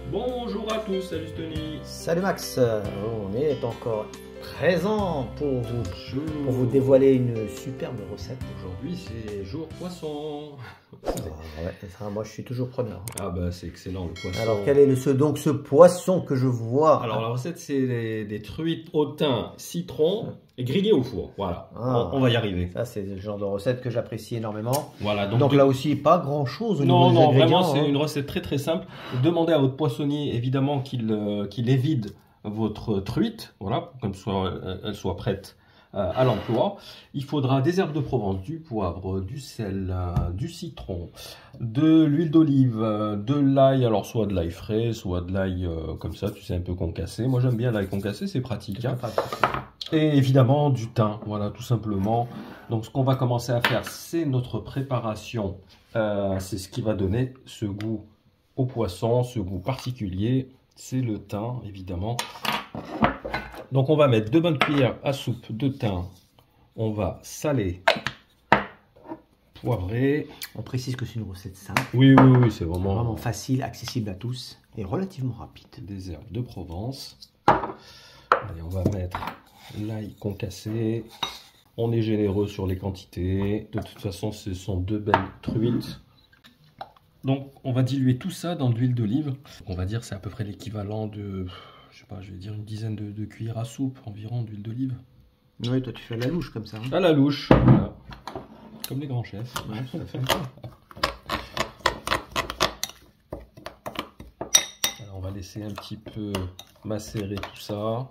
Bonjour à tous, salut Tony. Salut Max, on est encore présent pour vous dévoiler une superbe recette. Aujourd'hui c'est jour poisson. Moi je suis toujours preneur. Ah bah c'est excellent le poisson. Alors quel est ce poisson que je vois? Alors la recette c'est des truites au thym, citron et grillées au four. Voilà, on va y arriver. Ça c'est le genre de recette que j'apprécie énormément. Voilà, donc là aussi pas grand chose au niveau des ingrédients. Vraiment c'est une recette très simple. Demandez à votre poissonnier évidemment qu'il évide votre truite, voilà, comme elle soit prête à l'emploi. Il faudra des herbes de Provence, du poivre, du sel, du citron, de l'huile d'olive, de l'ail, alors soit de l'ail frais, soit de l'ail comme ça, tu sais, un peu concassé. Moi j'aime bien l'ail concassé, c'est pratique. Hein. Et évidemment du thym, voilà, tout simplement. Donc ce qu'on va commencer à faire, c'est notre préparation. C'est ce qui va donner ce goût au poisson, ce goût particulier. C'est le thym, évidemment. Donc on va mettre 2 bonnes cuillères à soupe de thym. On va saler, poivrer. On précise que c'est une recette simple. Oui, c'est vraiment facile, accessible à tous et relativement rapide. Des herbes de Provence. Allez, on va mettre l'ail concassé. On est généreux sur les quantités. De toute façon, ce sont 2 belles truites. Donc on va diluer tout ça dans de l'huile d'olive. On va dire c'est à peu près l'équivalent de, je sais pas, je vais dire une dizaine de cuillères à soupe environ d'huile d'olive. Oui, toi tu fais à la louche comme ça. Hein. À la louche, voilà. Comme les grands chefs. Ouais, tout à fait. Alors on va laisser un petit peu macérer tout ça.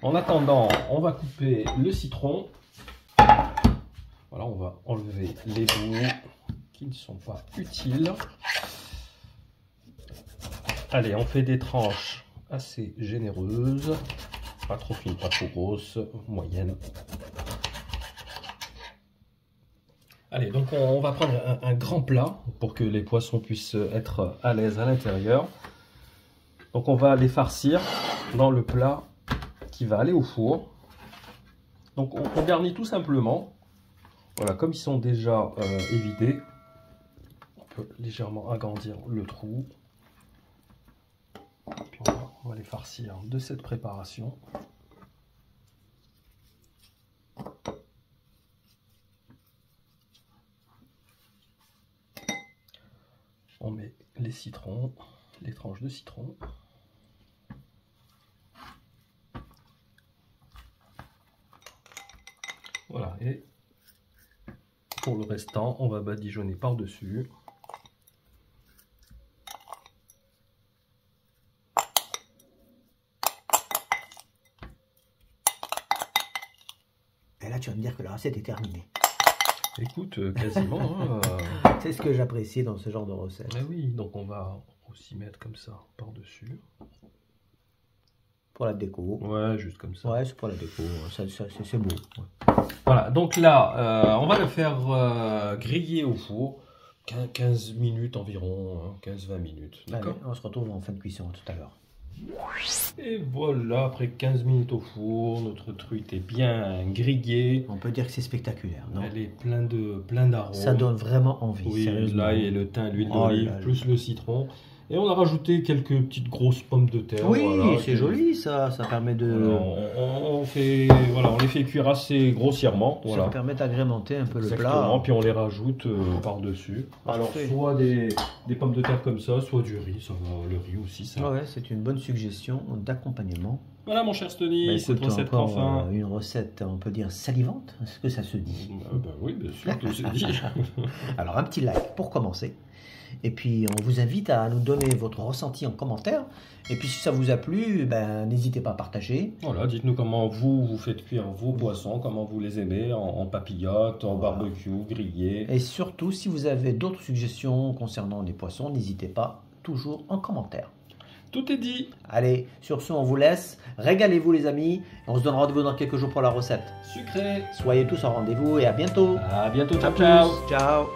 En attendant, on va couper le citron. Voilà, on va enlever les bouts qui ne sont pas utiles. Allez, on fait des tranches assez généreuses, pas trop fines, pas trop grosses, moyennes. Allez, donc on va prendre un grand plat pour que les poissons puissent être à l'aise à l'intérieur. Donc on va les farcir dans le plat qui va aller au four. Donc on garnit tout simplement. Voilà, comme ils sont déjà évidés, on peut légèrement agrandir le trou. Puis on va les farcir de cette préparation. On met les citrons, les tranches de citron. Voilà, et pour le restant, on va badigeonner par-dessus. Et là, tu vas me dire que la recette est terminée. Écoute, quasiment. Hein, C'est ce que j'apprécie dans ce genre de recette. Ah oui, donc on va aussi mettre comme ça par-dessus. Pour la déco. Ouais, juste comme ça. Ouais, c'est pour la déco. C'est beau. Ouais. Voilà, donc là, on va le faire griller au four. 15 minutes environ, 15-20 minutes. D'accord. On se retrouve en fin de cuisson tout à l'heure. Et voilà, après 15 minutes au four, notre truite est bien grillée. On peut dire que c'est spectaculaire, non? Elle est plein d'arômes. Ça donne vraiment envie, oui, sérieusement. L'ail et le thym, l'huile d'olive, plus le citron. Et on a rajouté quelques petites grosses pommes de terre. Oui, voilà, c'est joli ça permet de... Voilà, on les fait cuire assez grossièrement. Ça voilà. permet d'agrémenter un peu Exactement, le plat. Puis on les rajoute par-dessus. Alors soit des pommes de terre comme ça, soit du riz, ça va, le riz aussi. Ça. Ouais, c'est une bonne suggestion d'accompagnement. Voilà mon cher Stony, cette recette encore enfin. Une recette, on peut dire salivante, est-ce que ça se dit? Bah oui, bien sûr, tout se dit. Alors un petit like pour commencer. Et puis on vous invite à nous donner votre ressenti en commentaire. Et puis si ça vous a plu, n'hésitez pas à partager. Voilà, dites-nous comment vous faites cuire vos poissons, comment vous les aimez, en papillote, en barbecue, grillé. Et surtout, si vous avez d'autres suggestions concernant les poissons, n'hésitez pas, toujours en commentaire. Tout est dit. Allez, sur ce, on vous laisse. Régalez-vous les amis. On se donne rendez-vous dans quelques jours pour la recette. Sucré. Soyez tous en rendez-vous et à bientôt. À bientôt, ciao, ciao. Ciao.